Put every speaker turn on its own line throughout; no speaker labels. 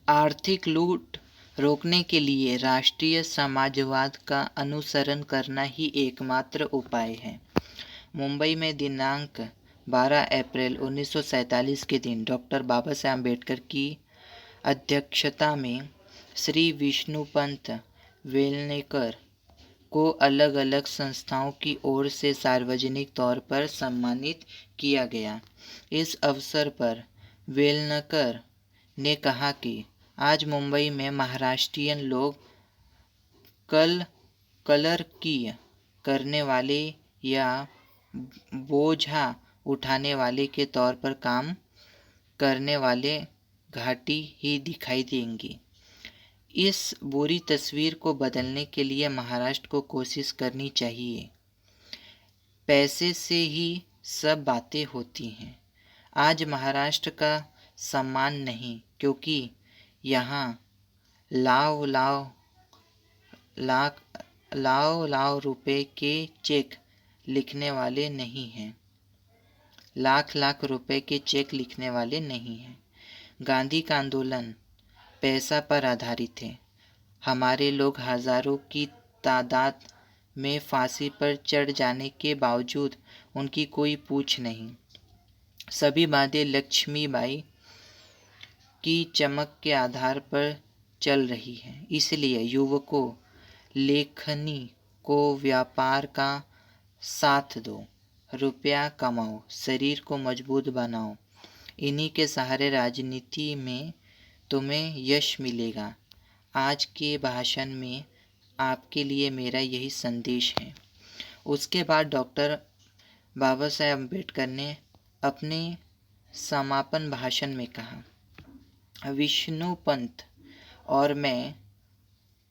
आर्थिक लूट रोकने के लिए राष्ट्रीय समाजवाद का अनुसरण करना ही एकमात्र उपाय है। मुंबई में दिनांक 12 अप्रैल 1947 के दिन डॉक्टर बाबा साहेब अम्बेडकर की अध्यक्षता में श्री विष्णुपंत वेलनेकर को अलग अलग संस्थाओं की ओर से सार्वजनिक तौर पर सम्मानित किया गया। इस अवसर पर वेलनेकर ने कहा कि आज मुंबई में महाराष्ट्रियन लोग कलरकी करने वाले या बोझा उठाने वाले के तौर पर काम करने वाले घाटी ही दिखाई देंगी। इस बुरी तस्वीर को बदलने के लिए महाराष्ट्र को कोशिश करनी चाहिए। पैसे से ही सब बातें होती हैं। आज महाराष्ट्र का सम्मान नहीं, क्योंकि यहाँ लाव लाव रुपए के चेक लिखने वाले नहीं हैं। लाख रुपए के चेक लिखने वाले नहीं हैं। गांधी का आंदोलन पैसा पर आधारित है। हमारे लोग हजारों की तादाद में फांसी पर चढ़ जाने के बावजूद उनकी कोई पूछ नहीं। सभी बातें लक्ष्मीबाई की चमक के आधार पर चल रही है। इसलिए युवकों, लेखनी को व्यापार का साथ दो, रुपया कमाओ, शरीर को मजबूत बनाओ। इन्हीं के सहारे राजनीति में तुम्हें यश मिलेगा। आज के भाषण में आपके लिए मेरा यही संदेश है। उसके बाद डॉक्टर बाबा साहेब अम्बेडकर ने अपने समापन भाषण में कहा, विष्णुपंत और मैं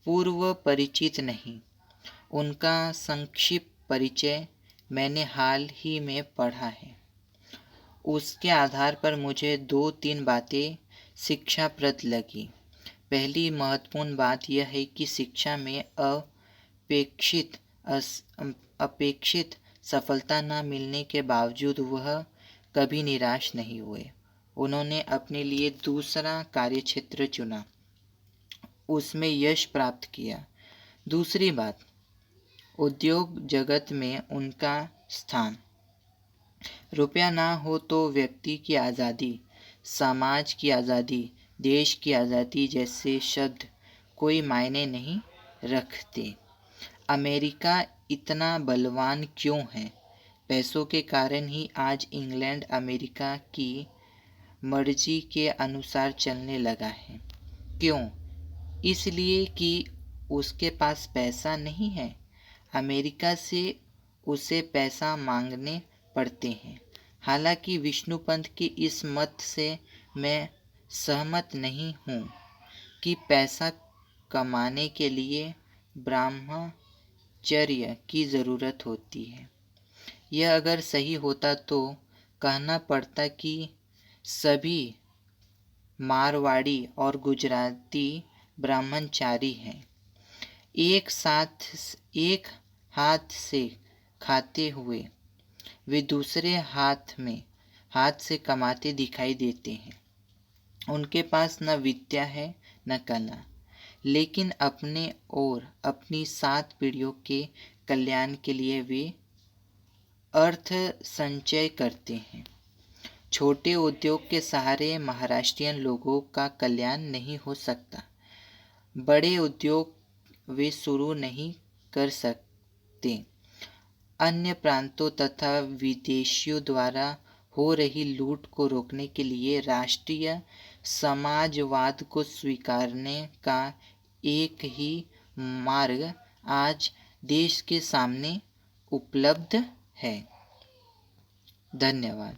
पूर्व परिचित नहीं। उनका संक्षिप्त परिचय मैंने हाल ही में पढ़ा है। उसके आधार पर मुझे 2-3 बातें शिक्षाप्रद लगी। पहली महत्वपूर्ण बात यह है कि शिक्षा में अपेक्षित सफलता न मिलने के बावजूद वह कभी निराश नहीं हुए। उन्होंने अपने लिए दूसरा कार्यक्षेत्र चुना, उसमें यश प्राप्त किया। दूसरी बात, उद्योग जगत में उनका स्थान। रुपया ना हो तो व्यक्ति की आज़ादी, समाज की आज़ादी, देश की आज़ादी जैसे शब्द कोई मायने नहीं रखते। अमेरिका इतना बलवान क्यों है? पैसों के कारण ही आज इंग्लैंड अमेरिका की मर्जी के अनुसार चलने लगा है। क्यों? इसलिए कि उसके पास पैसा नहीं है। अमेरिका से उसे पैसा मांगने पड़ते हैं। हालांकि विष्णुपंत के इस मत से मैं सहमत नहीं हूँ कि पैसा कमाने के लिए ब्रह्मचर्य की ज़रूरत होती है। यह अगर सही होता तो कहना पड़ता कि सभी मारवाड़ी और गुजराती ब्रह्मचारी हैं। एक हाथ से खाते हुए वे दूसरे हाथ से कमाते दिखाई देते हैं। उनके पास न विद्या है न कला, लेकिन अपने और अपनी 7 पीढ़ियों के कल्याण के लिए वे अर्थ संचय करते हैं। छोटे उद्योग के सहारे महाराष्ट्रियन लोगों का कल्याण नहीं हो सकता। बड़े उद्योग वे शुरू नहीं कर सकते। अन्य प्रांतों तथा विदेशियों द्वारा हो रही लूट को रोकने के लिए राष्ट्रीय समाजवाद को स्वीकारने का एक ही मार्ग आज देश के सामने उपलब्ध है। धन्यवाद।